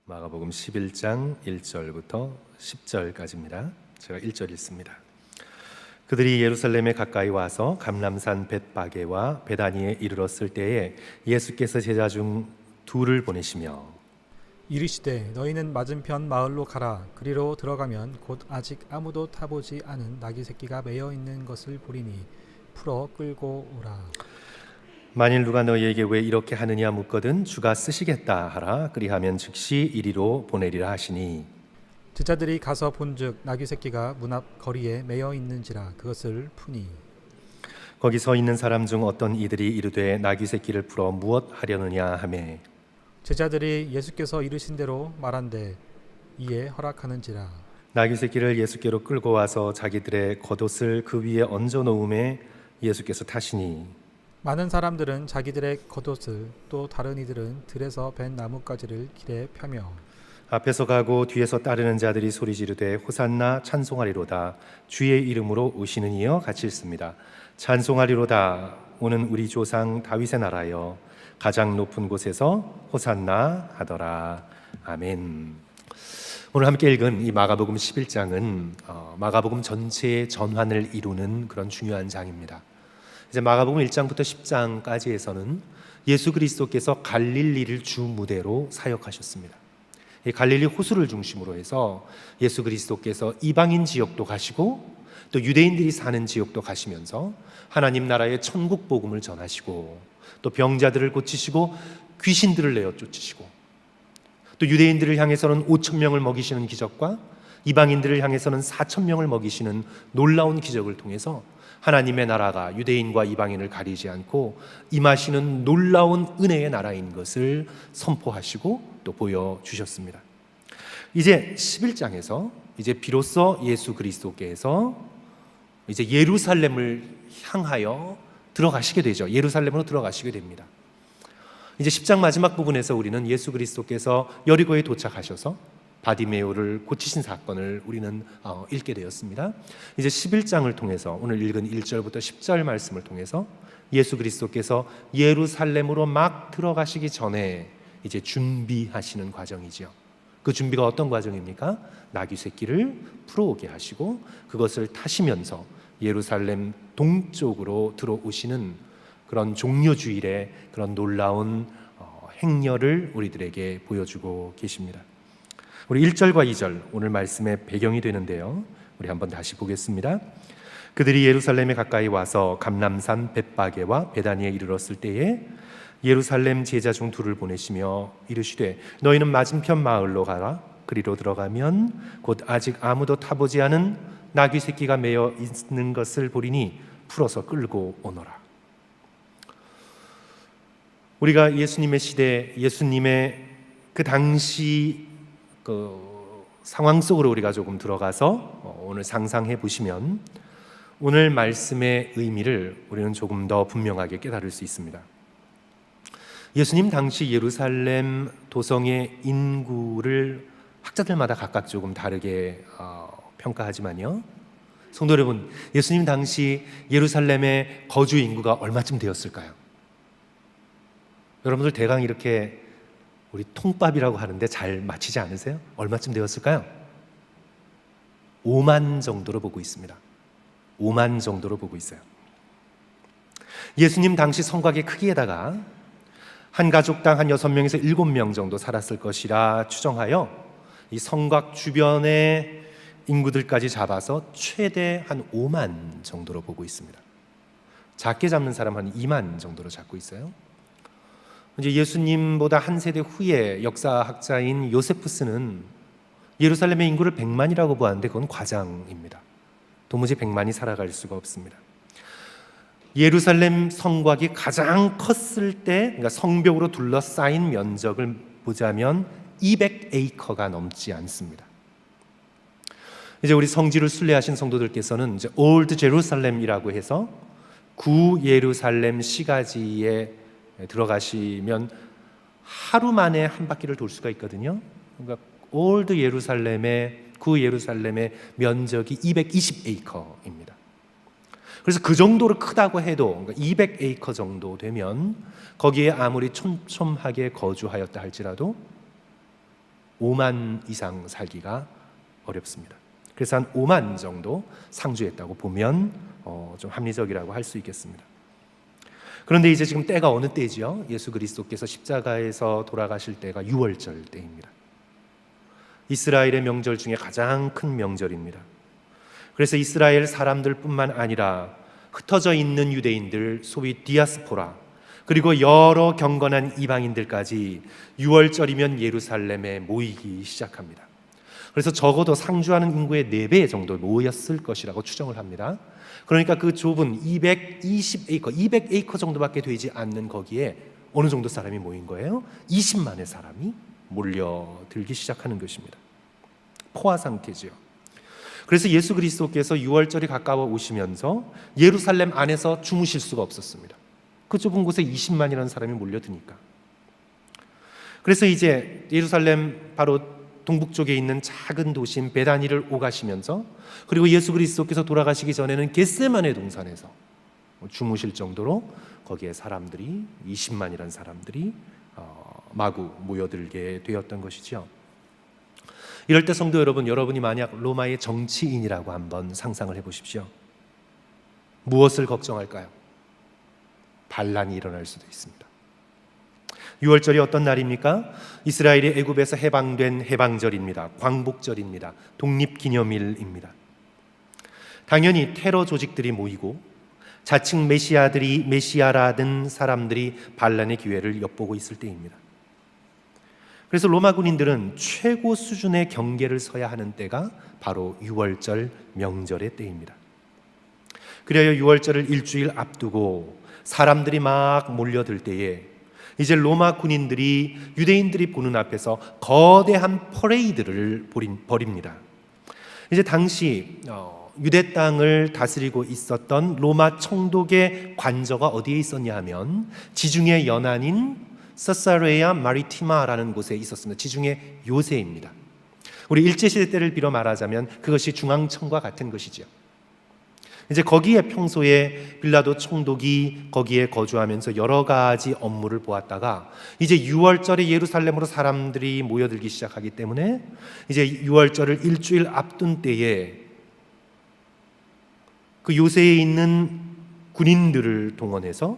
마가복음 11장 1절부터 10절까지입니다. 제가 1절 읽습니다. 그들이 예루살렘에 가까이 와서 감람산 벳바게와 베다니에 이르렀을 때에 예수께서 제자 중 둘을 보내시며 이르시되 너희는 맞은편 마을로 가라. 그리로 들어가면 곧 아직 아무도 타보지 않은 나귀 새끼가 매여 있는 것을 보리니 풀어 끌고 오라. 만일 누가 너희에게 왜 이렇게 하느냐 묻거든 주가 쓰시겠다 하라. 그리하면 즉시 이리로 보내리라 하시니 제자들이 가서 본즉 나귀 새끼가 문 앞 거리에 매여 있는지라 그것을 푸니 거기 서 있는 사람 중 어떤 이들이 이르되 나귀 새끼를 풀어 무엇 하려느냐 하매 제자들이 예수께서 이르신 대로 말한대 이에 허락하는지라. 나귀 새끼를 예수께로 끌고 와서 자기들의 겉옷을 그 위에 얹어 놓음에 예수께서 타시니 많은 사람들은 자기들의 겉옷을 또 다른 이들은 들에서 벤 나뭇가지를 길에 펴며 앞에서 가고 뒤에서 따르는 자들이 소리 지르되 호산나 찬송하리로다 주의 이름으로 오시는 이여 같이 읽습니다. 찬송하리로다 오는 우리 조상 다윗의 나라여 가장 높은 곳에서 호산나 하더라. 아멘. 오늘 함께 읽은 이 마가복음 11장은 마가복음 전체의 전환을 이루는 그런 중요한 장입니다. 이제 마가복음 1장부터 10장까지에서는 예수 그리스도께서 갈릴리를 주 무대로 사역하셨습니다. 이 갈릴리 호수를 중심으로 해서 예수 그리스도께서 이방인 지역도 가시고 또 유대인들이 사는 지역도 가시면서 하나님 나라의 천국 복음을 전하시고 또 병자들을 고치시고 귀신들을 내어 쫓으시고 또 유대인들을 향해서는 5,000명을 먹이시는 기적과 이방인들을 향해서는 4,000명을 먹이시는 놀라운 기적을 통해서 하나님의 나라가 유대인과 이방인을 가리지 않고 임하시는 놀라운 은혜의 나라인 것을 선포하시고 또 보여주셨습니다. 이제 11장에서 이제 비로소 예수 그리스도께서 이제 예루살렘을 향하여 들어가시게 되죠. 예루살렘으로 들어가시게 됩니다. 이제 10장 마지막 부분에서 우리는 예수 그리스도께서 여리고에 도착하셔서 바디메오를 고치신 사건을 우리는 읽게 되었습니다. 이제 11장을 통해서 오늘 읽은 1절부터 10절 말씀을 통해서 예수 그리스도께서 예루살렘으로 막 들어가시기 전에 이제 준비하시는 과정이죠. 그 준비가 어떤 과정입니까? 나귀 새끼를 풀어오게 하시고 그것을 타시면서 예루살렘 동쪽으로 들어오시는 그런 종려주일의 그런 놀라운 행렬을 우리들에게 보여주고 계십니다. 우리 1절과 2절 오늘 말씀의 배경이 되는데요. 우리 한번 다시 보겠습니다. 그들이 예루살렘에 가까이 와서 감람산 벳바게와 베다니에 이르렀을 때에 예루살렘 제자 중 둘을 보내시며 이르시되 너희는 맞은편 마을로 가라. 그리로 들어가면 곧 아직 아무도 타보지 않은 나귀 새끼가 매여 있는 것을 보리니 풀어서 끌고 오너라. 우리가 예수님의 시대, 예수님의 그 당시 그 상황 속으로 우리가 조금 들어가서 오늘 상상해 보시면 오늘 말씀의 의미를 우리는 조금 더 분명하게 깨달을 수 있습니다. 예수님 당시 예루살렘 도성의 인구를 학자들마다 각각 조금 다르게 평가하지만요. 성도 여러분, 예수님 당시 예루살렘의 거주 인구가 얼마쯤 되었을까요? 여러분들 대강 이렇게 우리 통밥이라고 하는데 잘 맞히지 않으세요? 얼마쯤 되었을까요? 5만 정도로 보고 있습니다. 5만 정도로 보고 있어요. 예수님 당시 성곽의 크기에다가 한 가족당 한 6명에서 7명 정도 살았을 것이라 추정하여 이 성곽 주변의 인구들까지 잡아서 최대 한 5만 정도로 보고 있습니다. 작게 잡는 사람 한 2만 정도로 잡고 있어요. 이제 예수님보다 한 세대 후에 역사학자인 요세푸스는 예루살렘의 인구를 100만이라고 보았는데 그건 과장입니다. 도무지 100만이 살아갈 수가 없습니다. 예루살렘 성곽이 가장 컸을 때, 그러니까 성벽으로 둘러싸인 면적을 보자면 200에이커가 넘지 않습니다. 이제 우리 성지를 순례하신 성도들께서는 이제 올드 제루살렘이라고 해서 구 예루살렘 시가지에 들어가시면 하루 만에 한 바퀴를 돌 수가 있거든요. 그러니까 올드 예루살렘의 구 예루살렘의 면적이 220에이커입니다. 그래서 그 정도로 크다고 해도 그러니까 200에이커 정도 되면 거기에 아무리 촘촘하게 거주하였다 할지라도 5만 이상 살기가 어렵습니다. 그래서 한 5만 정도 상주했다고 보면 좀 합리적이라고 할 수 있겠습니다. 그런데 이제 지금 때가 어느 때지요? 예수 그리스도께서 십자가에서 돌아가실 때가 유월절 때입니다. 이스라엘의 명절 중에 가장 큰 명절입니다. 그래서 이스라엘 사람들뿐만 아니라 흩어져 있는 유대인들, 소위 디아스포라, 그리고 여러 경건한 이방인들까지 유월절이면 예루살렘에 모이기 시작합니다. 그래서 적어도 상주하는 인구의 4배 정도 모였을 것이라고 추정을 합니다. 그러니까 그 좁은 200에이커 정도밖에 되지 않는 거기에 어느 정도 사람이 모인 거예요? 20만의 사람이 몰려들기 시작하는 것입니다. 포화 상태지요. 그래서 예수 그리스도께서 유월절이 가까워 오시면서 예루살렘 안에서 주무실 수가 없었습니다. 그 좁은 곳에 20만이라는 사람이 몰려드니까. 그래서 이제 예루살렘 바로 동북쪽에 있는 작은 도시인 베다니를 오가시면서, 그리고 예수 그리스도께서 돌아가시기 전에는 겟세마네 동산에서 주무실 정도로 거기에 사람들이 20만이라는 사람들이 마구 모여들게 되었던 것이죠. 이럴 때 성도 여러분, 여러분이 만약 로마의 정치인이라고 한번 상상을 해보십시오. 무엇을 걱정할까요? 반란이 일어날 수도 있습니다. 6월절이 어떤 날입니까? 이스라엘이 애굽에서 해방된 해방절입니다. 광복절입니다. 독립기념일입니다. 당연히 테러 조직들이 모이고 자칭 메시아라는 사람들이 반란의 기회를 엿보고 있을 때입니다. 그래서 로마 군인들은 최고 수준의 경계를 서야 하는 때가 바로 6월절 명절의 때입니다. 그래야 6월절을 일주일 앞두고 사람들이 막 몰려들 때에 이제 로마 군인들이 유대인들이 보는 앞에서 거대한 퍼레이드를 벌입니다. 이제 당시 유대 땅을 다스리고 있었던 로마 총독의 관저가 어디에 있었냐 하면 지중해 연안인 서사레아 마리티마라는 곳에 있었습니다. 지중해 요새입니다. 우리 일제시대 때를 빌어 말하자면 그것이 중앙청과 같은 것이죠. 이제 거기에 평소에 빌라도 총독이 거기에 거주하면서 여러 가지 업무를 보았다가 이제 6월절에 예루살렘으로 사람들이 모여들기 시작하기 때문에 이제 6월절을 일주일 앞둔 때에 그 요새에 있는 군인들을 동원해서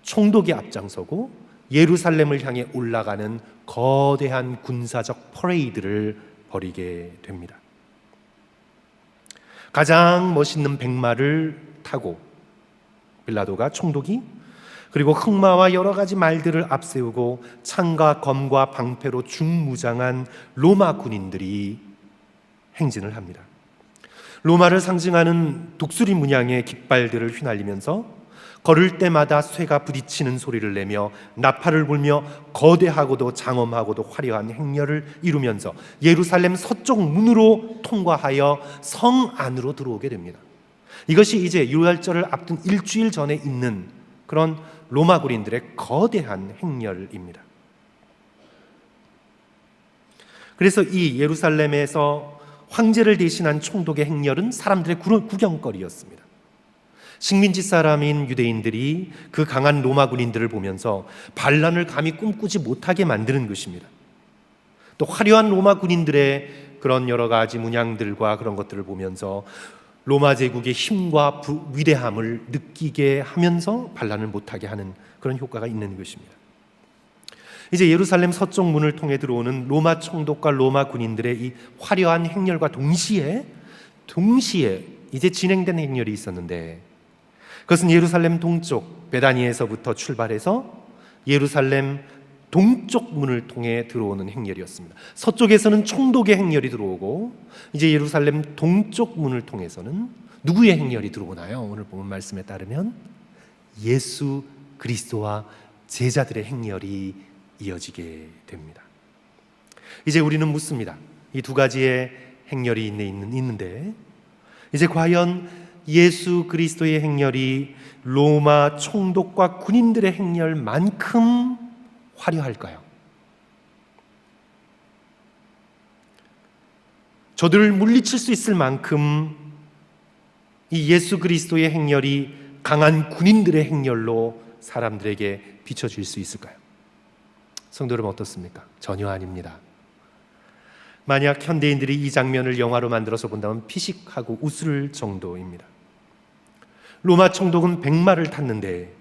총독이 앞장서고 예루살렘을 향해 올라가는 거대한 군사적 퍼레이드를 벌이게 됩니다. 가장 멋있는 백마를 타고 빌라도가 총독이, 그리고 흑마와 여러 가지 말들을 앞세우고 창과 검과 방패로 중무장한 로마 군인들이 행진을 합니다. 로마를 상징하는 독수리 문양의 깃발들을 휘날리면서 걸을 때마다 쇠가 부딪히는 소리를 내며 나팔을 불며 거대하고도 장엄하고도 화려한 행렬을 이루면서 예루살렘 서쪽 문으로 통과하여 성 안으로 들어오게 됩니다. 이것이 이제 유월절을 앞둔 일주일 전에 있는 그런 로마 군인들의 거대한 행렬입니다. 그래서 이 예루살렘에서 황제를 대신한 총독의 행렬은 사람들의 구경거리였습니다. 식민지 사람인 유대인들이 그 강한 로마 군인들을 보면서 반란을 감히 꿈꾸지 못하게 만드는 것입니다. 또 화려한 로마 군인들의 그런 여러 가지 문양들과 그런 것들을 보면서 로마 제국의 힘과 위대함을 느끼게 하면서 반란을 못하게 하는 그런 효과가 있는 것입니다. 이제 예루살렘 서쪽 문을 통해 들어오는 로마 총독과 로마 군인들의 이 화려한 행렬과 동시에 이제 진행된 행렬이 있었는데, 그것은 예루살렘 동쪽 베다니에서부터 출발해서 예루살렘 동쪽 문을 통해 들어오는 행렬이었습니다. 서쪽에서는 총독의 행렬이 들어오고 이제 예루살렘 동쪽 문을 통해서는 누구의 행렬이 들어오나요? 오늘 본 말씀에 따르면 예수 그리스도와 제자들의 행렬이 이어지게 됩니다. 이제 우리는 묻습니다. 이 두 가지의 행렬이 있는데 이제 과연 예수 그리스도의 행렬이 로마 총독과 군인들의 행렬만큼 화려할까요? 저들을 물리칠 수 있을 만큼 이 예수 그리스도의 행렬이 강한 군인들의 행렬로 사람들에게 비춰질 수 있을까요? 성도 여러분 어떻습니까? 전혀 아닙니다. 만약 현대인들이 이 장면을 영화로 만들어서 본다면 피식하고 웃을 정도입니다. 로마 총독은 백마를 탔는데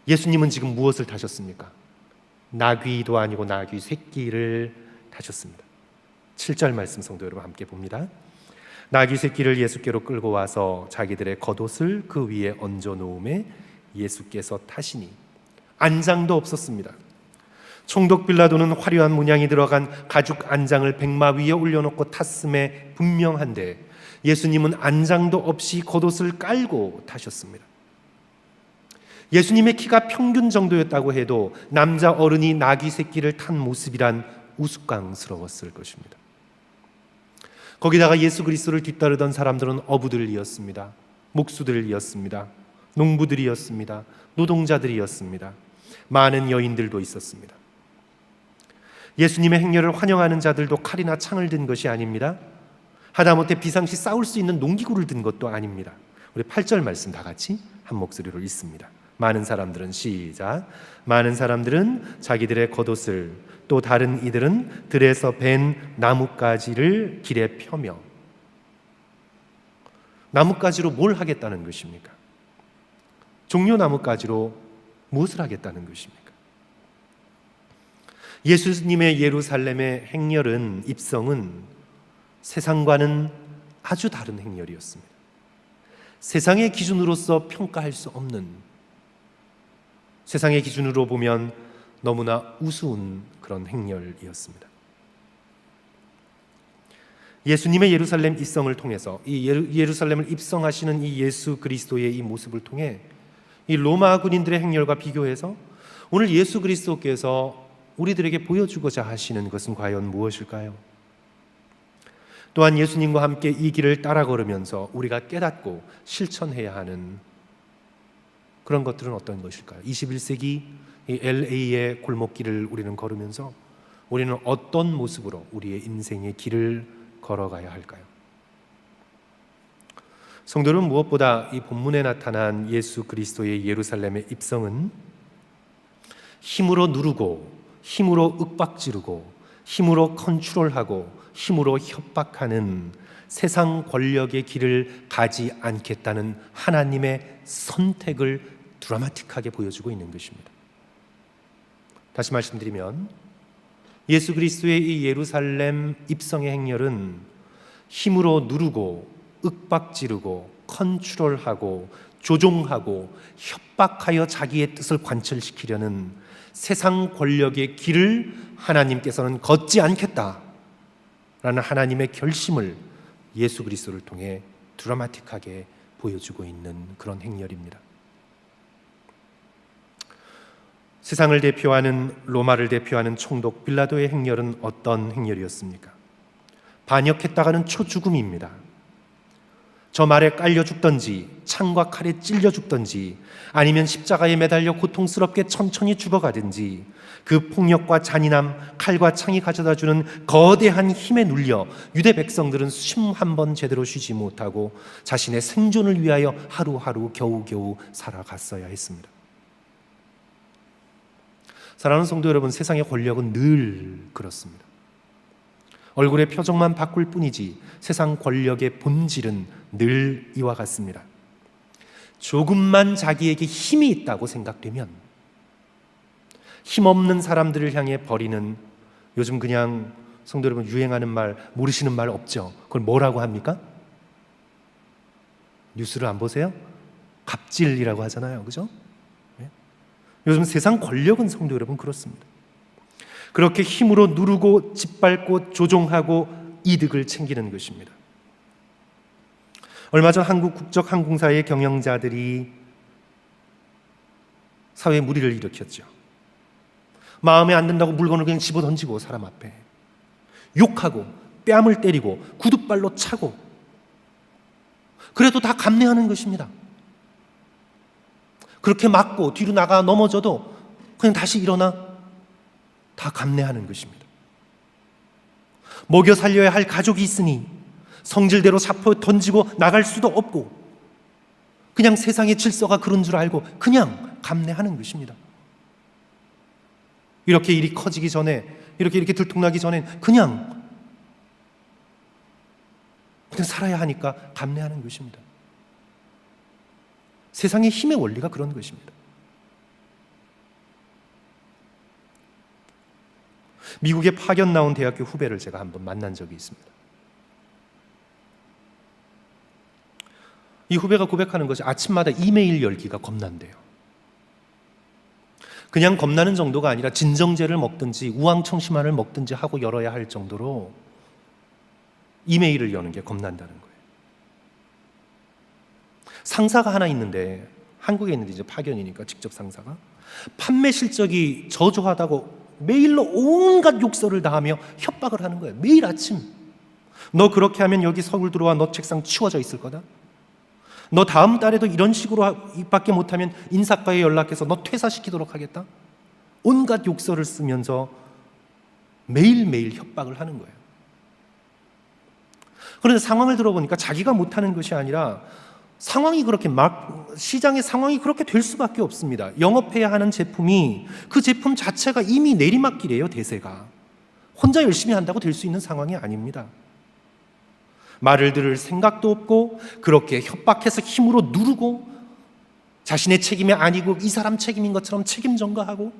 예수님은 지금 무엇을 타셨습니까? 나귀도 아니고 나귀 새끼를 타셨습니다. 7절 말씀 성도 여러분 함께 봅니다. 나귀 새끼를 예수께로 끌고 와서 자기들의 겉옷을 그 위에 얹어 놓음에 예수께서 타시니 안장도 없었습니다. 총독 빌라도는 화려한 문양이 들어간 가죽 안장을 백마 위에 올려놓고 탔음에 분명한데 예수님은 안장도 없이 겉옷을 깔고 타셨습니다. 예수님의 키가 평균 정도였다고 해도 남자 어른이 나귀 새끼를 탄 모습이란 우스꽝스러웠을 것입니다. 거기다가 예수 그리스도를 뒤따르던 사람들은 어부들이었습니다. 목수들이었습니다. 농부들이었습니다. 노동자들이었습니다. 많은 여인들도 있었습니다. 예수님의 행렬을 환영하는 자들도 칼이나 창을 든 것이 아닙니다. 하다못해 비상시 싸울 수 있는 농기구를 든 것도 아닙니다. 우리 8절 말씀 다 같이 한 목소리로 읽습니다. 많은 사람들은 시작. 많은 사람들은 자기들의 겉옷을 또 다른 이들은 들에서 벤 나뭇가지를 길에 펴며. 나뭇가지로 뭘 하겠다는 것입니까? 종려 나뭇가지로 무엇을 하겠다는 것입니까? 예수님의 예루살렘의 행렬은 입성은 세상과는 아주 다른 행렬이었습니다. 세상의 기준으로서 평가할 수 없는, 세상의 기준으로 보면 너무나 우스운 그런 행렬이었습니다. 예수님의 예루살렘 입성을 통해서 이 예루살렘을 입성하시는 이 예수 그리스도의 이 모습을 통해 이 로마 군인들의 행렬과 비교해서 오늘 예수 그리스도께서 우리들에게 보여주고자 하시는 것은 과연 무엇일까요? 또한 예수님과 함께 이 길을 따라 걸으면서 우리가 깨닫고 실천해야 하는 그런 것들은 어떤 것일까요? 21세기 이 LA의 골목길을 우리는 걸으면서 우리는 어떤 모습으로 우리의 인생의 길을 걸어가야 할까요? 성도 여러분, 무엇보다 이 본문에 나타난 예수 그리스도의 예루살렘의 입성은 힘으로 누르고 힘으로 윽박지르고 힘으로 컨트롤하고 힘으로 협박하는 세상 권력의 길을 가지 않겠다는 하나님의 선택을 드라마틱하게 보여주고 있는 것입니다. 다시 말씀드리면 예수 그리스도의 이 예루살렘 입성의 행렬은 힘으로 누르고 윽박지르고 컨트롤하고 조종하고 협박하여 자기의 뜻을 관철시키려는 세상 권력의 길을 하나님께서는 걷지 않겠다라는 하나님의 결심을 예수 그리스도를 통해 드라마틱하게 보여주고 있는 그런 행렬입니다. 세상을 대표하는 로마를 대표하는 총독 빌라도의 행렬은 어떤 행렬이었습니까? 반역했다가는 초죽음입니다. 저 말에 깔려 죽던지 창과 칼에 찔려 죽던지 아니면 십자가에 매달려 고통스럽게 천천히 죽어가든지 그 폭력과 잔인함, 칼과 창이 가져다주는 거대한 힘에 눌려 유대 백성들은 숨 한 번 제대로 쉬지 못하고 자신의 생존을 위하여 하루하루 겨우겨우 살아갔어야 했습니다. 사랑하는 성도 여러분, 세상의 권력은 늘 그렇습니다. 얼굴의 표정만 바꿀 뿐이지 세상 권력의 본질은 늘 이와 같습니다. 조금만 자기에게 힘이 있다고 생각되면 힘없는 사람들을 향해 버리는, 요즘 그냥 성도 여러분 유행하는 말, 모르시는 말 없죠? 그걸 뭐라고 합니까? 뉴스를 안 보세요? 갑질이라고 하잖아요. 그죠? 요즘 세상 권력은 성도 여러분 그렇습니다. 그렇게 힘으로 누르고 짓밟고 조종하고 이득을 챙기는 것입니다. 얼마 전 한국 국적항공사의 경영자들이 사회에 물의를 일으켰죠. 마음에 안 든다고 물건을 그냥 집어던지고 사람 앞에 욕하고 뺨을 때리고 구둣발로 차고, 그래도 다 감내하는 것입니다. 그렇게 맞고 뒤로 나가 넘어져도 그냥 다시 일어나 다 감내하는 것입니다. 먹여 살려야 할 가족이 있으니 성질대로 사포 던지고 나갈 수도 없고 그냥 세상의 질서가 그런 줄 알고 그냥 감내하는 것입니다. 이렇게 일이 커지기 전에, 이렇게 들통나기 전에 그냥 그냥 살아야 하니까 감내하는 것입니다. 세상의 힘의 원리가 그런 것입니다. 미국에 파견 나온 대학교 후배를 제가 한번 만난 적이 있습니다. 이 후배가 고백하는 것이 아침마다 이메일 열기가 겁난대요. 그냥 겁나는 정도가 아니라 진정제를 먹든지 우황청심환을 먹든지 하고 열어야 할 정도로 이메일을 여는 게 겁난다는 거예요. 상사가 하나 있는데, 한국에 있는데 이제 파견이니까 직접 상사가 판매 실적이 저조하다고 메일로 온갖 욕설을 다하며 협박을 하는 거예요. 매일 아침. 너 그렇게 하면 여기 서울 들어와, 너 책상 치워져 있을 거다. 너 다음 달에도 이런 식으로 밖에 못하면 인사과에 연락해서 너 퇴사시키도록 하겠다. 온갖 욕설을 쓰면서 매일매일 협박을 하는 거예요. 그런데 상황을 들어보니까 자기가 못하는 것이 아니라 상황이 그렇게 시장의 상황이 그렇게 될 수밖에 없습니다. 영업해야 하는 제품이, 그 제품 자체가 이미 내리막길이에요. 대세가 혼자 열심히 한다고 될 수 있는 상황이 아닙니다. 말을 들을 생각도 없고 그렇게 협박해서 힘으로 누르고 자신의 책임이 아니고 이 사람 책임인 것처럼 책임 전가하고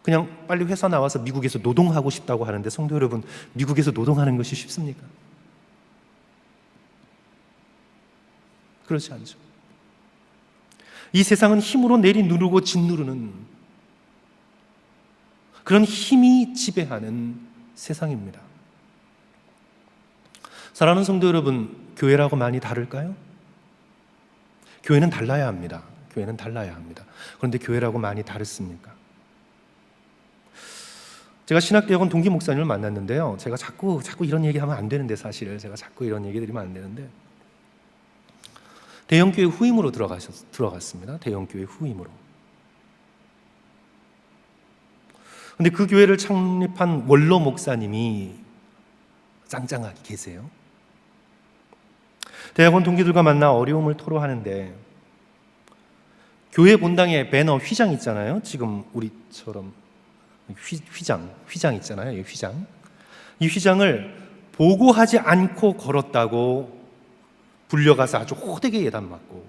그냥 빨리 회사 나와서 미국에서 노동하고 싶다고 하는데, 성도 여러분, 미국에서 노동하는 것이 쉽습니까? 그렇지 않죠. 이 세상은 힘으로 내리누르고 짓누르는 그런 힘이 지배하는 세상입니다. 사랑하는 성도 여러분, 교회라고 많이 다를까요? 교회는 달라야 합니다. 교회는 달라야 합니다. 그런데 교회라고 많이 다르습니까? 제가 신학대학원 동기 목사님을 만났는데요, 제가 자꾸 이런 얘기하면 안 되는데, 사실 제가 자꾸 이런 얘기 드리면 안 되는데, 대형교회 후임으로 들어갔습니다. 대형교회 후임으로. 근데 그 교회를 창립한 원로 목사님이 짱짱하게 계세요. 대학원 동기들과 만나 어려움을 토로하는데, 교회 본당에 배너 휘장 있잖아요. 지금 우리처럼 휘장 있잖아요. 이 휘장을 보고하지 않고 걸었다고 불려가서 아주 호되게 예단 맞고,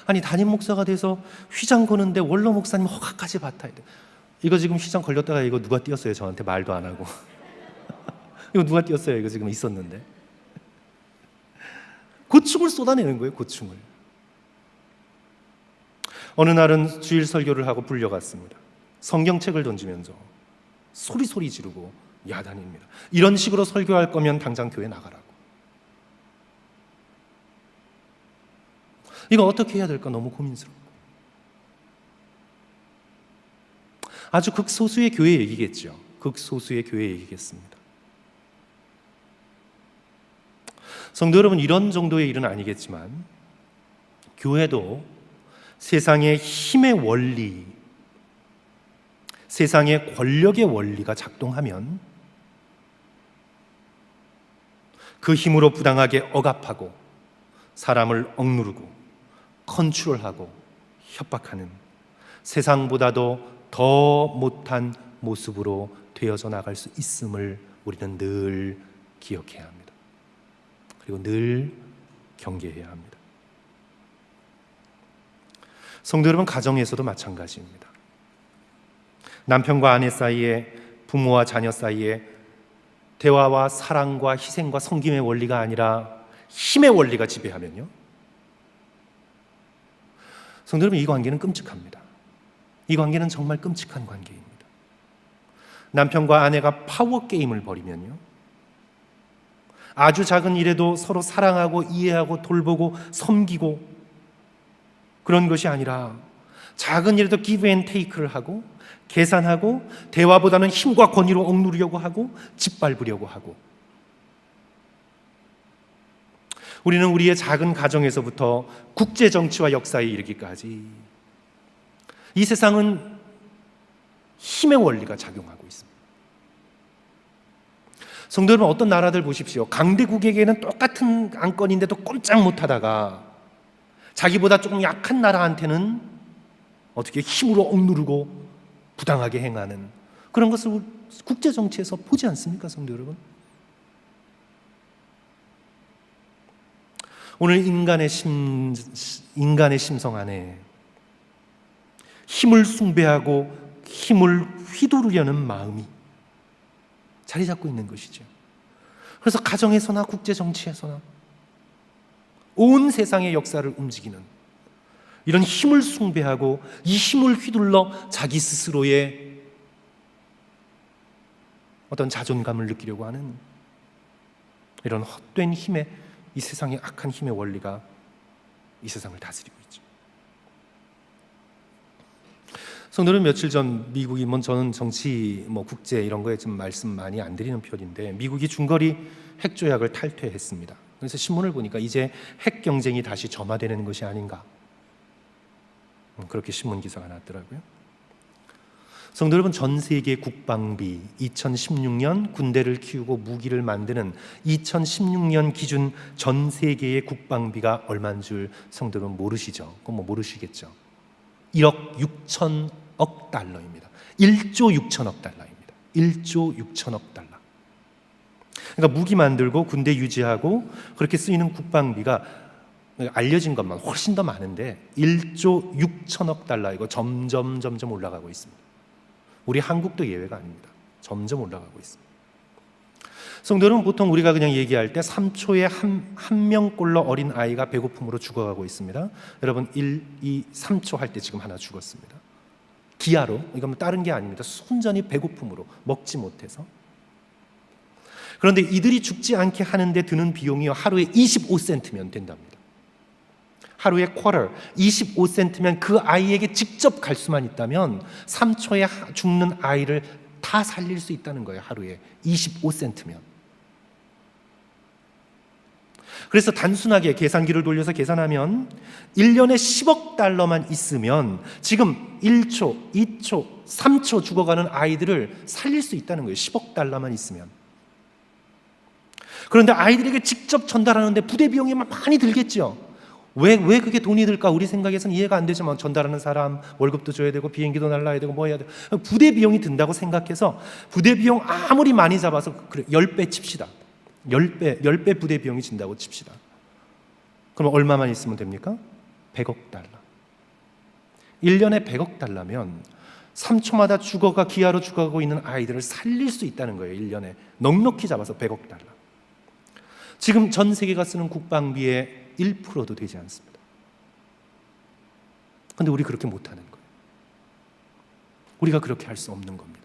아니 담임 목사가 돼서 휘장 거는데 원로 목사님 허가까지 받아야 돼. 이거 지금 휘장 걸렸다가 이거 누가 띄었어요? 저한테 말도 안 하고. 이거 누가 띄었어요? 이거 지금 있었는데. 고충을 쏟아내는 거예요. 고충을. 어느 날은 주일 설교를 하고 불려갔습니다. 성경책을 던지면서 소리 지르고 야단입니다. 이런 식으로 설교할 거면 당장 교회 나가라고. 이거 어떻게 해야 될까 너무 고민스럽고. 아주 극소수의 교회 얘기겠죠. 극소수의 교회 얘기겠습니다. 성도 여러분, 이런 정도의 일은 아니겠지만 교회도 세상의 힘의 원리, 세상의 권력의 원리가 작동하면 그 힘으로 부당하게 억압하고 사람을 억누르고 컨트롤하고 협박하는 세상보다도 더 못한 모습으로 되어져 나갈 수 있음을 우리는 늘 기억해야 합니다. 그리고 늘 경계해야 합니다. 성도 여러분, 가정에서도 마찬가지입니다. 남편과 아내 사이에, 부모와 자녀 사이에 대화와 사랑과 희생과 섬김의 원리가 아니라 힘의 원리가 지배하면요, 성도 여러분, 이 관계는 끔찍합니다. 이 관계는 정말 끔찍한 관계입니다. 남편과 아내가 파워 게임을 벌이면요, 아주 작은 일에도 서로 사랑하고 이해하고 돌보고 섬기고 그런 것이 아니라 작은 일에도 give and take를 하고 계산하고 대화보다는 힘과 권위로 억누르려고 하고 짓밟으려고 하고, 우리는 우리의 작은 가정에서부터 국제 정치와 역사에 이르기까지 이 세상은 힘의 원리가 작용하고 있습니다. 성도 여러분, 어떤 나라들 보십시오. 강대국에게는 똑같은 안건인데도 꼼짝 못하다가 자기보다 조금 약한 나라한테는 어떻게 힘으로 억누르고 부당하게 행하는 그런 것을 국제 정치에서 보지 않습니까, 성도 여러분? 오늘 인간의 심성 안에 힘을 숭배하고 힘을 휘두르려는 마음이 자리 잡고 있는 것이죠. 그래서 가정에서나 국제 정치에서나 온 세상의 역사를 움직이는 이런 힘을 숭배하고 이 힘을 휘둘러 자기 스스로의 어떤 자존감을 느끼려고 하는 이런 헛된 힘의, 이 세상의 악한 힘의 원리가 이 세상을 다스리고 있죠. 성도는 며칠 전 미국이, 저는 정치, 국제 이런 거에 좀 말씀 많이 안 드리는 편인데, 미국이 중거리 핵조약을 탈퇴했습니다. 그래서 신문을 보니까 이제 핵 경쟁이 다시 점화되는 것이 아닌가, 그렇게 신문 기사가 났더라고요. 성도 여러분, 전 세계 국방비 2016년 군대를 키우고 무기를 만드는 2016년 기준 전 세계의 국방비가 얼마인 줄 성도 여러분 모르시죠? 그건 모르시겠죠? 1억 6천억 달러입니다. 1조 6천억 달러입니다. 1조 6천억 달러. 그러니까 무기 만들고 군대 유지하고 그렇게 쓰이는 국방비가 알려진 것만 훨씬 더 많은데 1조 6천억 달러, 이거 점점 올라가고 있습니다. 우리 한국도 예외가 아닙니다. 점점 올라가고 있습니다. 성도는 보통 우리가 그냥 얘기할 때 3초에 한 명꼴로 어린 아이가 배고픔으로 죽어가고 있습니다. 여러분 1, 2, 3초 할 때 지금 하나 죽었습니다. 기아로, 이건 다른 게 아닙니다. 순전히 배고픔으로, 먹지 못해서. 그런데 이들이 죽지 않게 하는데 드는 비용이 하루에 25센트면 된답니다. 하루에 쿼터 25센트면 그 아이에게 직접 갈 수만 있다면 3초에 죽는 아이를 다 살릴 수 있다는 거예요. 하루에 25센트면. 그래서 단순하게 계산기를 돌려서 계산하면 1년에 10억 달러만 있으면 지금 1초, 2초, 3초 죽어가는 아이들을 살릴 수 있다는 거예요. 10억 달러만 있으면. 그런데 아이들에게 직접 전달하는데 부대 비용이 많이 들겠죠. 왜 그게 돈이 들까? 우리 생각에서는 이해가 안 되지만, 전달하는 사람 월급도 줘야 되고 비행기도 날라야 되고 뭐 해야 되고 부대 비용이 든다고 생각해서 부대 비용 아무리 많이 잡아서 그래 10배 칩시다. 10배 부대 비용이 진다고 칩시다. 그럼 얼마만 있으면 됩니까? 100억 달러. 1년에 100억 달러면 3초마다 기아로 죽어가고 있는 아이들을 살릴 수 있다는 거예요. 1년에 넉넉히 잡아서 100억 달러. 지금 전 세계가 쓰는 국방비의 1%도 되지 않습니다. 그런데 우리 그렇게 못하는 거예요. 우리가 그렇게 할 수 없는 겁니다.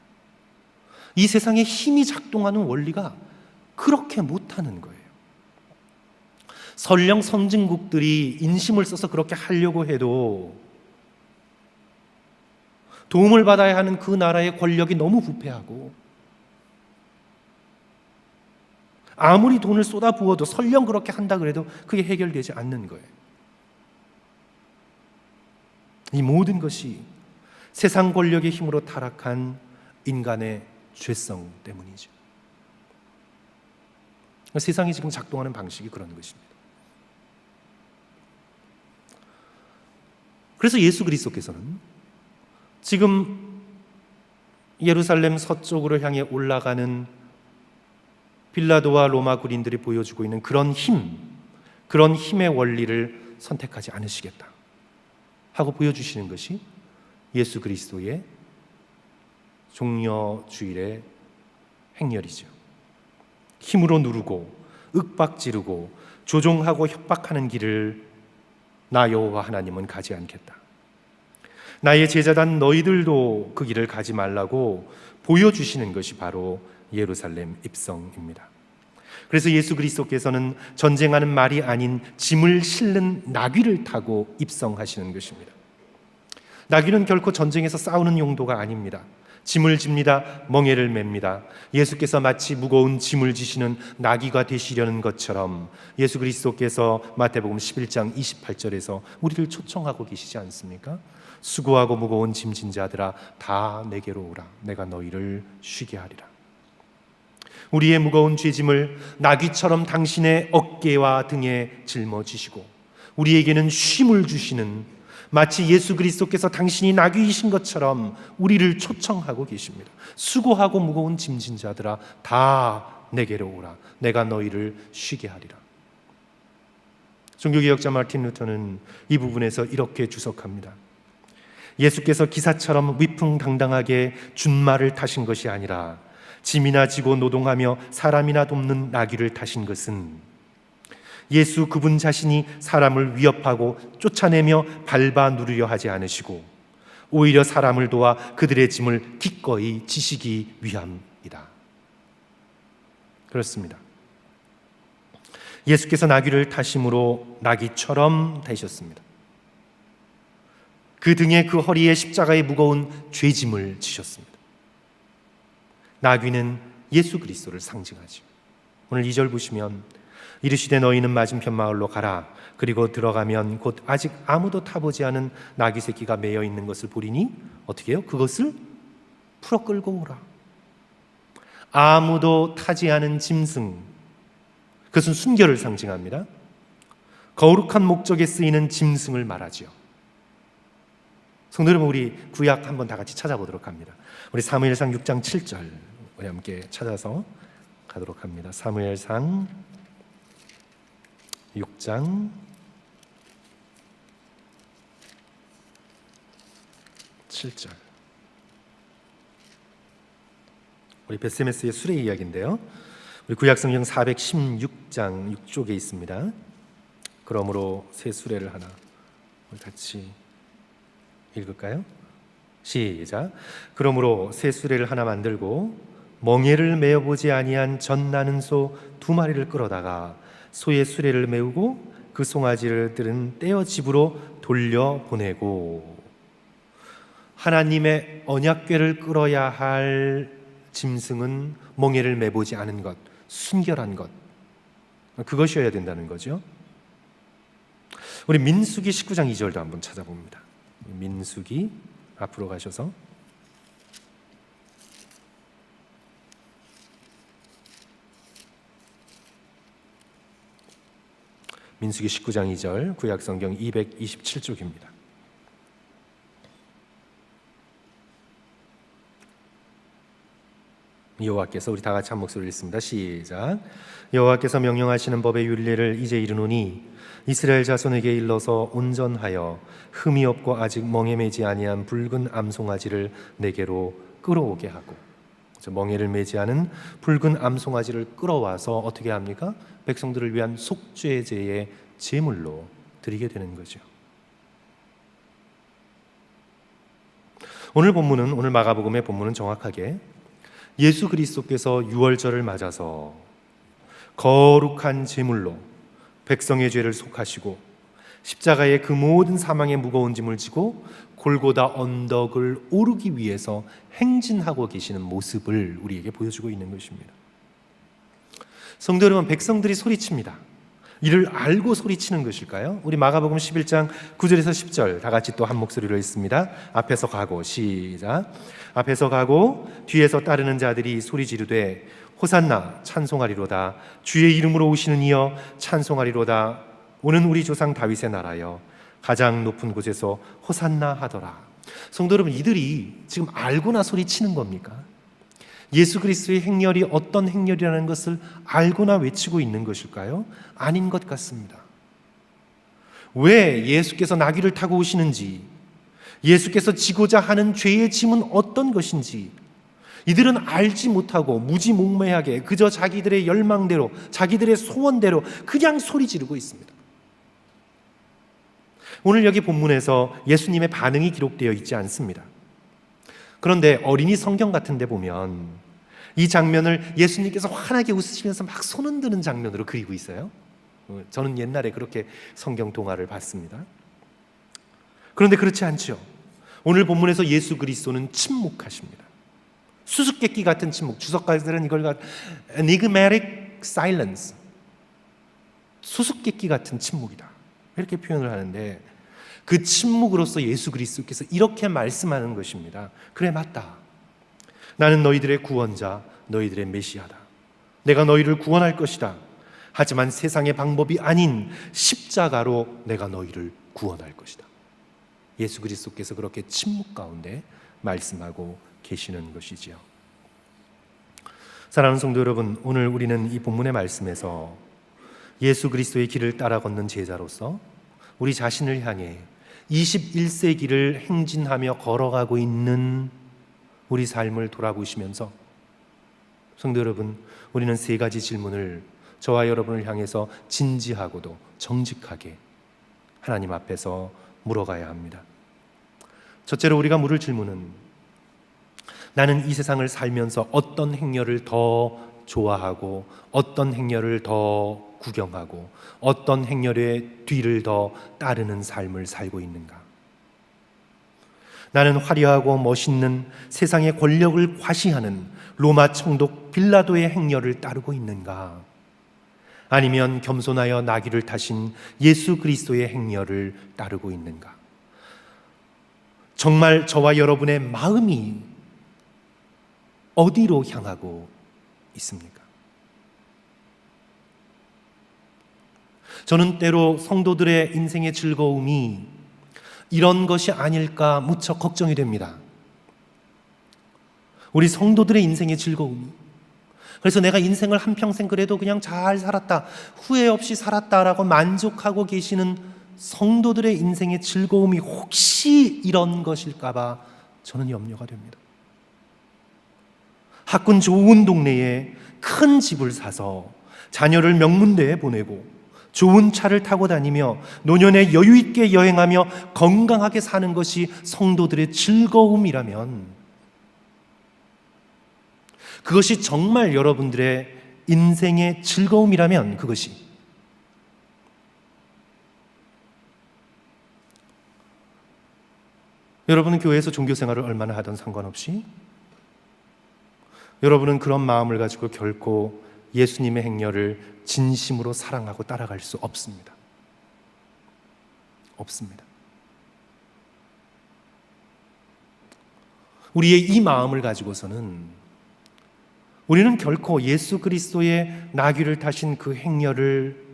이 세상에 힘이 작동하는 원리가 그렇게 못하는 거예요. 설령 선진국들이 인심을 써서 그렇게 하려고 해도 도움을 받아야 하는 그 나라의 권력이 너무 부패하고, 아무리 돈을 쏟아부어도 설령 그렇게 한다 그래도 그게 해결되지 않는 거예요. 이 모든 것이 세상 권력의 힘으로 타락한 인간의 죄성 때문이죠. 세상이 지금 작동하는 방식이 그런 것입니다. 그래서 예수 그리스도께서는 지금 예루살렘 서쪽으로 향해 올라가는 빌라도와 로마 군인들이 보여주고 있는 그런 힘의 원리를 선택하지 않으시겠다 하고 보여주시는 것이 예수 그리스도의 종려주일의 행렬이죠. 힘으로 누르고 윽박지르고 조종하고 협박하는 길을 나 여호와 하나님은 가지 않겠다. 나의 제자단 너희들도 그 길을 가지 말라고 보여주시는 것이 바로 예루살렘 입성입니다. 그래서 예수 그리스도께서는 전쟁하는 말이 아닌 짐을 실는 나귀를 타고 입성하시는 것입니다. 나귀는 결코 전쟁에서 싸우는 용도가 아닙니다. 짐을 집니다. 멍에를 맵니다. 예수께서 마치 무거운 짐을 지시는 나귀가 되시려는 것처럼 예수 그리스도께서 마태복음 11장 28절에서 우리를 초청하고 계시지 않습니까? 수고하고 무거운 짐진 자들아 다 내게로 오라. 내가 너희를 쉬게 하리라. 우리의 무거운 죄짐을 나귀처럼 당신의 어깨와 등에 짊어지시고 우리에게는 쉼을 주시는, 마치 예수 그리스도께서 당신이 나귀이신 것처럼 우리를 초청하고 계십니다. 수고하고 무거운 짐진 자들아 다 내게로 오라. 내가 너희를 쉬게 하리라. 종교개혁자 마틴 루터는 이 부분에서 이렇게 주석합니다. 예수께서 기사처럼 위풍당당하게 준말을 타신 것이 아니라 짐이나 지고 노동하며 사람이나 돕는 나귀를 타신 것은 예수 그분 자신이 사람을 위협하고 쫓아내며 밟아 누르려 하지 않으시고 오히려 사람을 도와 그들의 짐을 기꺼이 지시기 위함이다. 그렇습니다. 예수께서 나귀를 타심으로 나귀처럼 되셨습니다. 그 등에 그 허리에 십자가의 무거운 죄짐을 지셨습니다. 나귀는 예수 그리스도를 상징하죠. 오늘 2절 보시면 이르시되 너희는 맞은편 마을로 가라. 그리고 들어가면 곧 아직 아무도 타보지 않은 나귀 새끼가 매여 있는 것을 보리니 어떻게 해요? 그것을 풀어 끌고 오라. 아무도 타지 않은 짐승, 그것은 순결을 상징합니다. 거룩한 목적에 쓰이는 짐승을 말하지요. 성도 여러분, 우리 구약 한번 다 같이 찾아보도록 합니다. 우리 사무엘상 6장 7절 우리 함께 찾아서 가도록 합니다. 사무엘상 6장 7절. 우리 베세메스의 수레 이야기인데요. 우리 구약성경 416장 6쪽에 있습니다. 그러므로 새 수레를 하나 우리 같이 읽을까요? 시작. 그러므로 새 수레를 하나 만들고 멍에를 메어보지 아니한 젖 나는 소 2마리를 끌어다가 소의 수레를 메우고 그 송아지들은 떼어 집으로 돌려 보내고. 하나님의 언약궤를 끌어야 할 짐승은 멍에를 메보지 않은 것, 순결한 것, 그것이어야 된다는 거죠. 우리 민수기 19장 2절도 한번 찾아봅니다. 민수기 앞으로 가셔서 민수기 19장 2절 구약성경 227쪽입니다. 여호와께서, 우리 다 같이 한 목소리로 읽습니다. 시작. 여호와께서 명령하시는 법의 윤례를 이제 이르노니 이스라엘 자손에게 일러서 온전하여 흠이 없고 아직 멍에 매지 아니한 붉은 암송아지를 내게로 끌어오게 하고. 멍에를 매지 않은 붉은 암송아지를 끌어와서 어떻게 합니까? 백성들을 위한 속죄제의 제물로 드리게 되는 거죠. 오늘 마가복음의 본문은 정확하게 예수 그리스도께서 유월절을 맞아서 거룩한 제물로 백성의 죄를 속하시고 십자가의 그 모든 사망의 무거운 짐을 지고 골고다 언덕을 오르기 위해서 행진하고 계시는 모습을 우리에게 보여주고 있는 것입니다. 성도 여러분, 백성들이 소리칩니다. 이를 알고 소리치는 것일까요? 우리 마가복음 11장 9절에서 10절 다 같이 또 한 목소리로 읽습니다. 앞에서 가고, 시작. 앞에서 가고 뒤에서 따르는 자들이 소리 지르되 호산나 찬송하리로다. 주의 이름으로 오시는 이여 찬송하리로다. 오는 우리 조상 다윗의 나라여 가장 높은 곳에서 호산나 하더라. 성도 여러분, 이들이 지금 알고나 소리치는 겁니까? 예수 그리스도의 행렬이 어떤 행렬이라는 것을 알고나 외치고 있는 것일까요? 아닌 것 같습니다. 왜 예수께서 나귀를 타고 오시는지, 예수께서 지고자 하는 죄의 짐은 어떤 것인지 이들은 알지 못하고 무지몽매하게 그저 자기들의 열망대로, 자기들의 소원대로 그냥 소리 지르고 있습니다. 오늘 여기 본문에서 예수님의 반응이 기록되어 있지 않습니다. 그런데 어린이 성경 같은 데 보면 이 장면을 예수님께서 환하게 웃으시면서 막 손 흔드는 장면으로 그리고 있어요. 저는 옛날에 그렇게 성경 동화를 봤습니다. 그런데 그렇지 않죠. 오늘 본문에서 예수 그리스도는 침묵하십니다. 수수께끼 같은 침묵, 주석가들은 이걸 enigmatic silence, 수수께끼 같은 침묵이다, 이렇게 표현을 하는데 그 침묵으로서 예수 그리스도께서 이렇게 말씀하는 것입니다. 그래, 맞다. 나는 너희들의 구원자, 너희들의 메시아다. 내가 너희를 구원할 것이다. 하지만 세상의 방법이 아닌 십자가로 내가 너희를 구원할 것이다. 예수 그리스도께서 그렇게 침묵 가운데 말씀하고 계시는 것이지요. 사랑하는 성도 여러분, 오늘 우리는 이 본문의 말씀에서 예수 그리스도의 길을 따라 걷는 제자로서 우리 자신을 향해 21세기를 행진하며 걸어가고 있는 우리 삶을 돌아보시면서 성도 여러분, 우리는 세 가지 질문을 저와 여러분을 향해서 진지하고도 정직하게 하나님 앞에서 물어가야 합니다. 첫째로 우리가 물을 질문은, 나는 이 세상을 살면서 어떤 행렬을 더 좋아하고 어떤 행렬을 더 구경하고 어떤 행렬의 뒤를 더 따르는 삶을 살고 있는가? 나는 화려하고 멋있는 세상의 권력을 과시하는 로마 총독 빌라도의 행렬을 따르고 있는가? 아니면 겸손하여 나귀를 타신 예수 그리스도의 행렬을 따르고 있는가? 정말 저와 여러분의 마음이 어디로 향하고 있습니까? 저는 때로 성도들의 인생의 즐거움이 이런 것이 아닐까 무척 걱정이 됩니다. 우리 성도들의 인생의 즐거움이, 그래서 내가 인생을 한평생 그래도 그냥 잘 살았다, 후회 없이 살았다라고 만족하고 계시는 성도들의 인생의 즐거움이 혹시 이런 것일까봐 저는 염려가 됩니다. 학군 좋은 동네에 큰 집을 사서 자녀를 명문대에 보내고 좋은 차를 타고 다니며 노년에 여유 있게 여행하며 건강하게 사는 것이 성도들의 즐거움이라면, 그것이 정말 여러분들의 인생의 즐거움이라면, 그것이 여러분은 교회에서 종교생활을 얼마나 하든 상관없이 여러분은 그런 마음을 가지고 결코 예수님의 행렬을 진심으로 사랑하고 따라갈 수 없습니다. 없습니다. 우리의 이 마음을 가지고서는 우리는 결코 예수 그리스도의 나귀를 타신 그 행렬을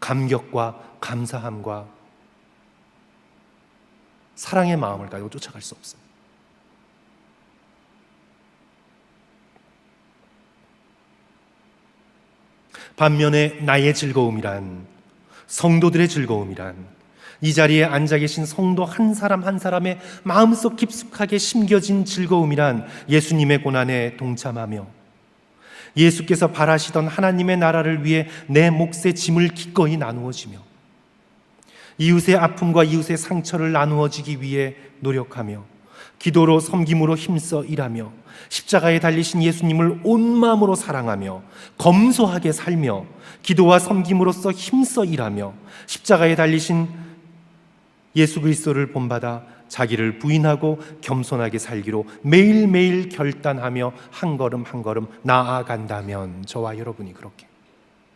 감격과 감사함과 사랑의 마음을 가지고 쫓아갈 수 없습니다. 반면에 나의 즐거움이란, 성도들의 즐거움이란, 이 자리에 앉아 계신 성도 한 사람 한 사람의 마음속 깊숙하게 심겨진 즐거움이란, 예수님의 고난에 동참하며 예수께서 바라시던 하나님의 나라를 위해 내 몫의 짐을 기꺼이 나누어지며 이웃의 아픔과 이웃의 상처를 나누어지기 위해 노력하며 기도로 섬김으로 힘써 일하며 십자가에 달리신 예수님을 온 마음으로 사랑하며 검소하게 살며 기도와 섬김으로써 힘써 일하며 십자가에 달리신 예수 그리스도를 본받아 자기를 부인하고 겸손하게 살기로 매일매일 결단하며 한 걸음 한 걸음 나아간다면, 저와 여러분이 그렇게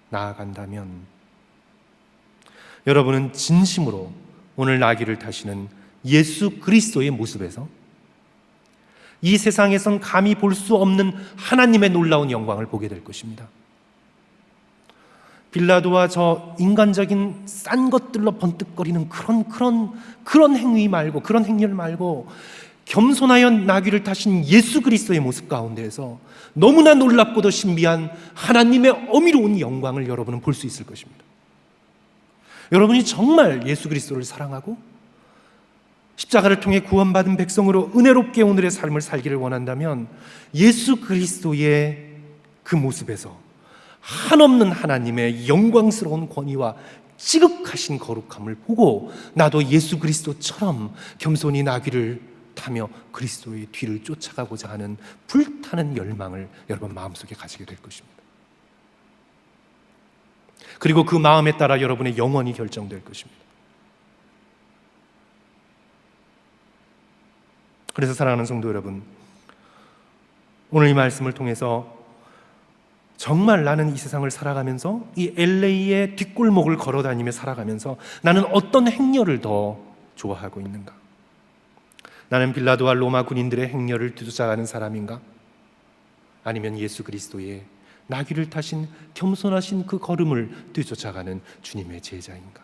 나아간다면 여러분은 진심으로 오늘 나귀를 타시는 예수 그리스도의 모습에서 이 세상에선 감히 볼 수 없는 하나님의 놀라운 영광을 보게 될 것입니다. 빌라도와 저 인간적인 싼 것들로 번뜩거리는 그런 행위 말고, 그런 행렬 말고, 겸손하여 나귀를 타신 예수 그리스도의 모습 가운데에서 너무나 놀랍고도 신비한 하나님의 어미로운 영광을 여러분은 볼 수 있을 것입니다. 여러분이 정말 예수 그리스도를 사랑하고 십자가를 통해 구원받은 백성으로 은혜롭게 오늘의 삶을 살기를 원한다면 예수 그리스도의 그 모습에서 한없는 하나님의 영광스러운 권위와 지극하신 거룩함을 보고 나도 예수 그리스도처럼 겸손히 나귀를 타며 그리스도의 뒤를 쫓아가고자 하는 불타는 열망을 여러분 마음속에 가지게 될 것입니다. 그리고 그 마음에 따라 여러분의 영혼이 결정될 것입니다. 그래서 사랑하는 성도 여러분, 오늘 이 말씀을 통해서 정말 나는 이 세상을 살아가면서 이 LA의 뒷골목을 걸어다니며 살아가면서 나는 어떤 행렬을 더 좋아하고 있는가? 나는 빌라도와 로마 군인들의 행렬을 뒤쫓아가는 사람인가? 아니면 예수 그리스도의 나귀를 타신 겸손하신 그 걸음을 뒤쫓아가는 주님의 제자인가?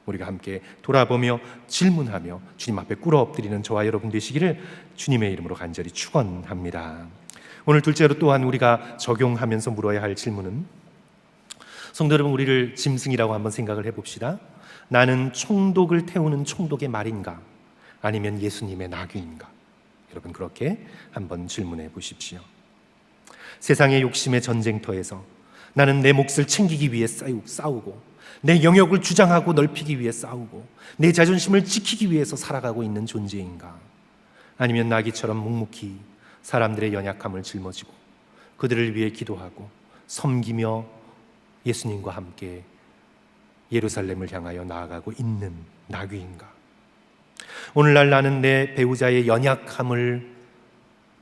우리가 함께 돌아보며 질문하며 주님 앞에 꿇어 엎드리는 저와 여러분 되시기를 주님의 이름으로 간절히 축원합니다. 오늘 둘째로 또한 우리가 적용하면서 물어야 할 질문은, 성도 여러분, 우리를 짐승이라고 한번 생각을 해봅시다. 나는 총독을 태우는 총독의 말인가, 아니면 예수님의 나귀인가? 여러분, 그렇게 한번 질문해 보십시오. 세상의 욕심의 전쟁터에서 나는 내 몫을 챙기기 위해 싸우고, 내 영역을 주장하고 넓히기 위해 싸우고, 내 자존심을 지키기 위해서 살아가고 있는 존재인가? 아니면 나귀처럼 묵묵히 사람들의 연약함을 짊어지고 그들을 위해 기도하고 섬기며 예수님과 함께 예루살렘을 향하여 나아가고 있는 나귀인가? 오늘날 나는 내 배우자의 연약함을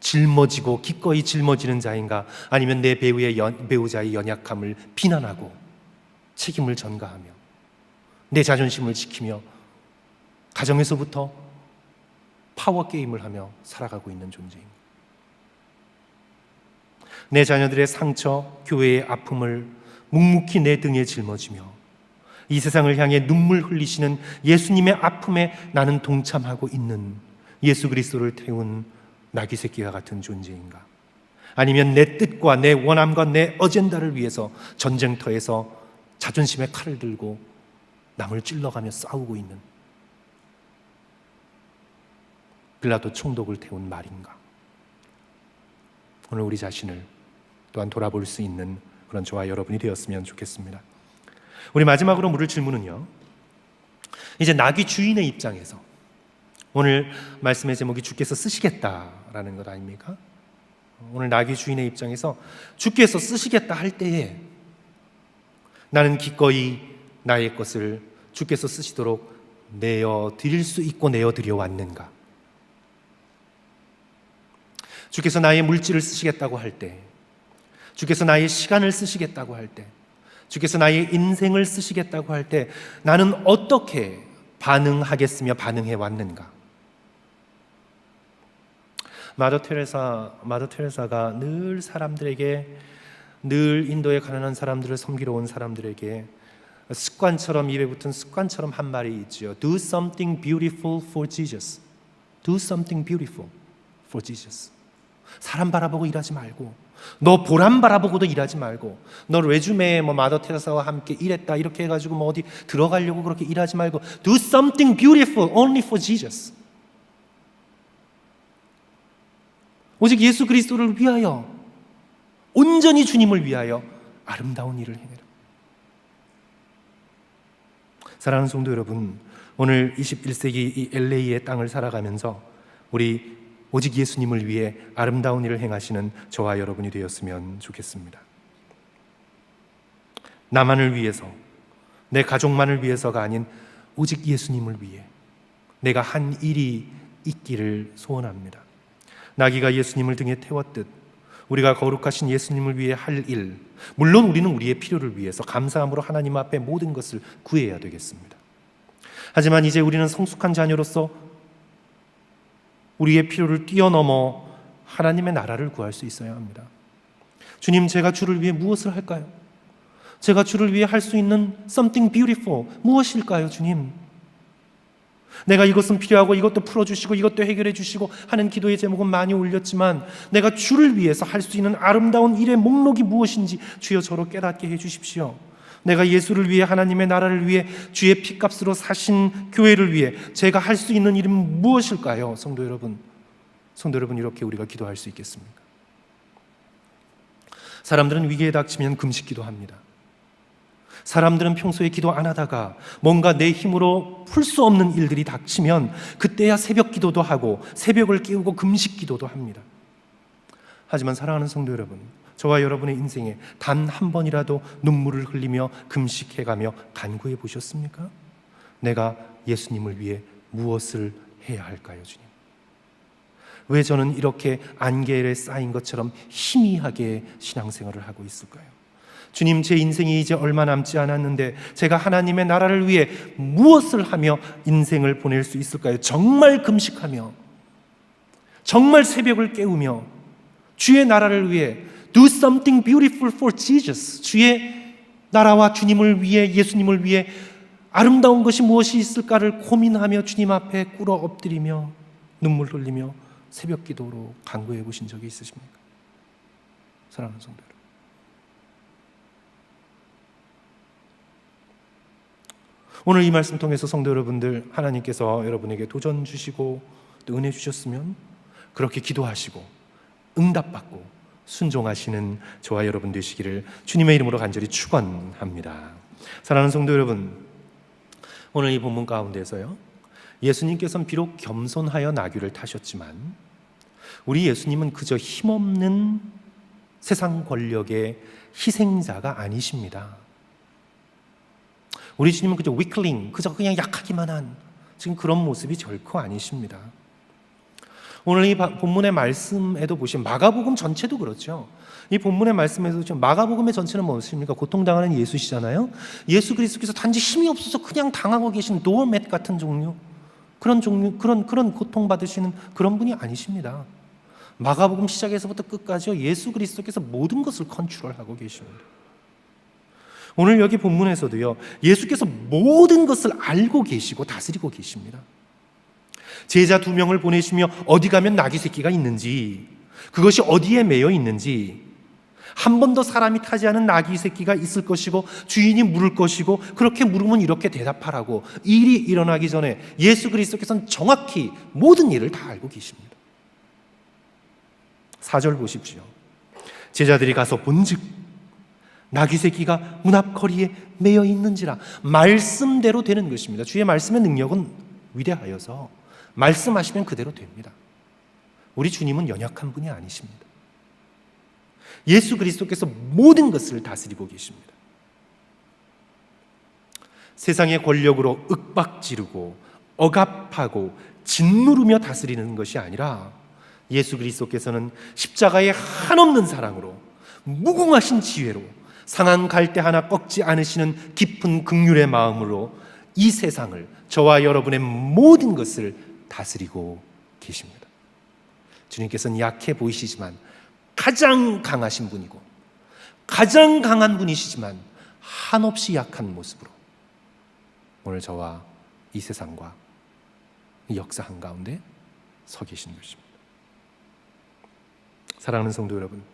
짊어지고 기꺼이 짊어지는 자인가? 아니면 내 배우자의 연약함을 비난하고 책임을 전가하며 내 자존심을 지키며 가정에서부터 파워 게임을 하며 살아가고 있는 존재인가? 내 자녀들의 상처, 교회의 아픔을 묵묵히 내 등에 짊어지며 이 세상을 향해 눈물 흘리시는 예수님의 아픔에 나는 동참하고 있는 예수 그리스도를 태운 나귀 새끼와 같은 존재인가? 아니면 내 뜻과 내 원함과 내 어젠다를 위해서 전쟁터에서 자존심의 칼을 들고 남을 찔러가며 싸우고 있는 빌라도 총독을 태운 말인가? 오늘 우리 자신을 또한 돌아볼 수 있는 그런 저와 여러분이 되었으면 좋겠습니다. 우리 마지막으로 물을 질문은요, 이제 나귀 주인의 입장에서, 오늘 말씀의 제목이 주께서 쓰시겠다라는 것 아닙니까? 오늘 나귀 주인의 입장에서 주께서 쓰시겠다 할 때에 나는 기꺼이 나의 것을 주께서 쓰시도록 내어드릴 수 있고 내어드려 왔는가? 주께서 나의 물질을 쓰시겠다고 할 때, 주께서 나의 시간을 쓰시겠다고 할 때, 주께서 나의 인생을 쓰시겠다고 할 때 나는 어떻게 반응하겠으며 반응해 왔는가? 마더 테레사가 늘 사람들에게, 늘 인도에 가난한 사람들을 섬기러 온 사람들에게 습관처럼, 입에 붙은 습관처럼 한 말이 있죠. Do something beautiful for Jesus. Do something beautiful for Jesus. 사람 바라보고 일하지 말고, 너 보람 바라보고도 일하지 말고, 너 레주메에 마더 테레사와 함께 일했다 이렇게 해가지고 어디 들어가려고 그렇게 일하지 말고, Do something beautiful only for Jesus. 오직 예수 그리스도를 위하여, 온전히 주님을 위하여 아름다운 일을 행해라. 사랑하는 성도 여러분, 오늘 21세기 이 LA의 땅을 살아가면서 우리 오직 예수님을 위해 아름다운 일을 행하시는 저와 여러분이 되었으면 좋겠습니다. 나만을 위해서, 내 가족만을 위해서가 아닌 오직 예수님을 위해 내가 한 일이 있기를 소원합니다. 나귀가 예수님을 등에 태웠듯 우리가 거룩하신 예수님을 위해 할 일, 물론 우리는 우리의 필요를 위해서 감사함으로 하나님 앞에 모든 것을 구해야 되겠습니다. 하지만 이제 우리는 성숙한 자녀로서 우리의 필요를 뛰어넘어 하나님의 나라를 구할 수 있어야 합니다. 주님, 제가 주를 위해 무엇을 할까요? 제가 주를 위해 할 수 있는 something beautiful 무엇일까요, 주님? 내가 이것은 필요하고 이것도 풀어주시고 이것도 해결해 주시고 하는 기도의 제목은 많이 올렸지만, 내가 주를 위해서 할 수 있는 아름다운 일의 목록이 무엇인지 주여 저로 깨닫게 해 주십시오. 내가 예수를 위해, 하나님의 나라를 위해, 주의 피값으로 사신 교회를 위해 제가 할 수 있는 일은 무엇일까요? 성도 여러분, 이렇게 우리가 기도할 수 있겠습니까? 사람들은 위기에 닥치면 금식 기도합니다. 사람들은 평소에 기도 안 하다가 뭔가 내 힘으로 풀 수 없는 일들이 닥치면 그때야 새벽 기도도 하고 새벽을 깨우고 금식 기도도 합니다. 하지만 사랑하는 성도 여러분, 저와 여러분의 인생에 단 한 번이라도 눈물을 흘리며 금식해가며 간구해 보셨습니까? 내가 예수님을 위해 무엇을 해야 할까요, 주님? 왜 저는 이렇게 안개에 쌓인 것처럼 희미하게 신앙생활을 하고 있을까요? 주님, 제 인생이 이제 얼마 남지 않았는데 제가 하나님의 나라를 위해 무엇을 하며 인생을 보낼 수 있을까요? 정말 금식하며, 정말 새벽을 깨우며 주의 나라를 위해 Do something beautiful for Jesus. 주의 나라와 주님을 위해, 예수님을 위해 아름다운 것이 무엇이 있을까를 고민하며 주님 앞에 꿇어 엎드리며 눈물 흘리며 새벽 기도로 간구해 보신 적이 있으십니까? 사랑하는 성도 여러분, 오늘 이 말씀 통해서 성도 여러분들, 하나님께서 여러분에게 도전 주시고 또 은혜 주셨으면 그렇게 기도하시고 응답받고 순종하시는 저와 여러분 되시기를 주님의 이름으로 간절히 축원합니다. 사랑하는 성도 여러분, 오늘 이 본문 가운데서요, 예수님께서는 비록 겸손하여 나귀를 타셨지만 우리 예수님은 그저 힘없는 세상 권력의 희생자가 아니십니다. 우리 주님은 그저 위클링, 그저 그냥 약하기만 한 지금 그런 모습이 결코 아니십니다. 오늘 이 본문의 말씀에도 보시면 마가복음 전체도 그렇죠. 이 본문의 말씀에도 지금 마가복음의 전체는 무엇입니까? 고통당하는 예수시잖아요. 예수 그리스도께서 단지 힘이 없어서 그냥 당하고 계신 도어맷 같은 그런 고통받으시는 그런 분이 아니십니다. 마가복음 시작에서부터 끝까지요, 예수 그리스도께서 모든 것을 컨트롤하고 계십니다. 오늘 여기 본문에서도요, 예수께서 모든 것을 알고 계시고 다스리고 계십니다. 제자 2명을 보내시며 어디 가면 나귀 새끼가 있는지, 그것이 어디에 매여 있는지, 한 번도 사람이 타지 않은 나귀 새끼가 있을 것이고 주인이 물을 것이고 그렇게 물으면 이렇게 대답하라고 일이 일어나기 전에 예수 그리스도께서는 정확히 모든 일을 다 알고 계십니다. 4절 보십시오. 제자들이 가서 본즉 나귀 새끼가 문 앞 거리에 매여 있는지라. 말씀대로 되는 것입니다. 주의 말씀의 능력은 위대하여서 말씀하시면 그대로 됩니다. 우리 주님은 연약한 분이 아니십니다. 예수 그리스도께서 모든 것을 다스리고 계십니다. 세상의 권력으로 윽박지르고 억압하고 짓누르며 다스리는 것이 아니라 예수 그리스도께서는 십자가의 한없는 사랑으로 무궁하신 지혜로 상한 갈대 하나 꺾지 않으시는 깊은 긍휼의 마음으로 이 세상을, 저와 여러분의 모든 것을 다스리고 계십니다. 주님께서는 약해 보이시지만 가장 강하신 분이고 가장 강한 분이시지만 한없이 약한 모습으로 오늘 저와 이 세상과 이 역사 한가운데 서 계신 것입니다. 사랑하는 성도 여러분,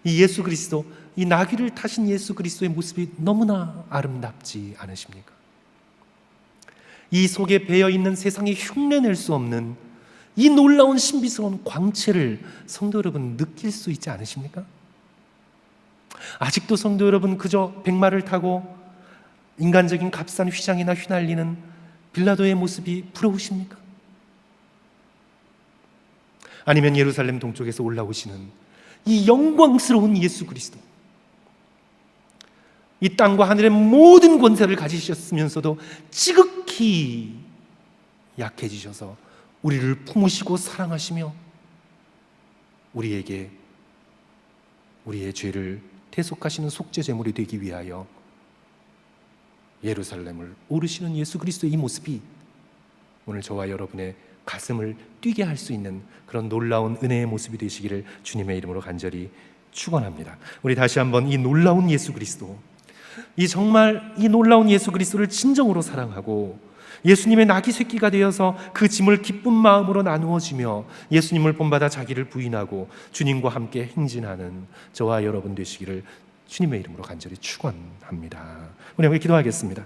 이 예수 그리스도, 이 나귀를 타신 예수 그리스도의 모습이 너무나 아름답지 않으십니까? 이 속에 배어있는 세상에 흉내낼 수 없는 이 놀라운 신비스러운 광채를 성도 여러분 느낄 수 있지 않으십니까? 아직도 성도 여러분 그저 백마를 타고 인간적인 값싼 휘장이나 휘날리는 빌라도의 모습이 부러우십니까? 아니면 예루살렘 동쪽에서 올라오시는 이 영광스러운 예수 그리스도, 이 땅과 하늘의 모든 권세를 가지셨으면서도 지극히 약해지셔서 우리를 품으시고 사랑하시며 우리에게 우리의 죄를 대속하시는 속죄 제물이 되기 위하여 예루살렘을 오르시는 예수 그리스도의 이 모습이 오늘 저와 여러분의 가슴을 뛰게 할 수 있는 그런 놀라운 은혜의 모습이 되시기를 주님의 이름으로 간절히 축원합니다. 우리 다시 한번 이 놀라운 예수 그리스도, 정말 이 놀라운 예수 그리스도를 진정으로 사랑하고 예수님의 나귀 새끼가 되어서 그 짐을 기쁜 마음으로 나누어지며 예수님을 본받아 자기를 부인하고 주님과 함께 행진하는 저와 여러분 되시기를 주님의 이름으로 간절히 축원합니다. 우리 함께 기도하겠습니다.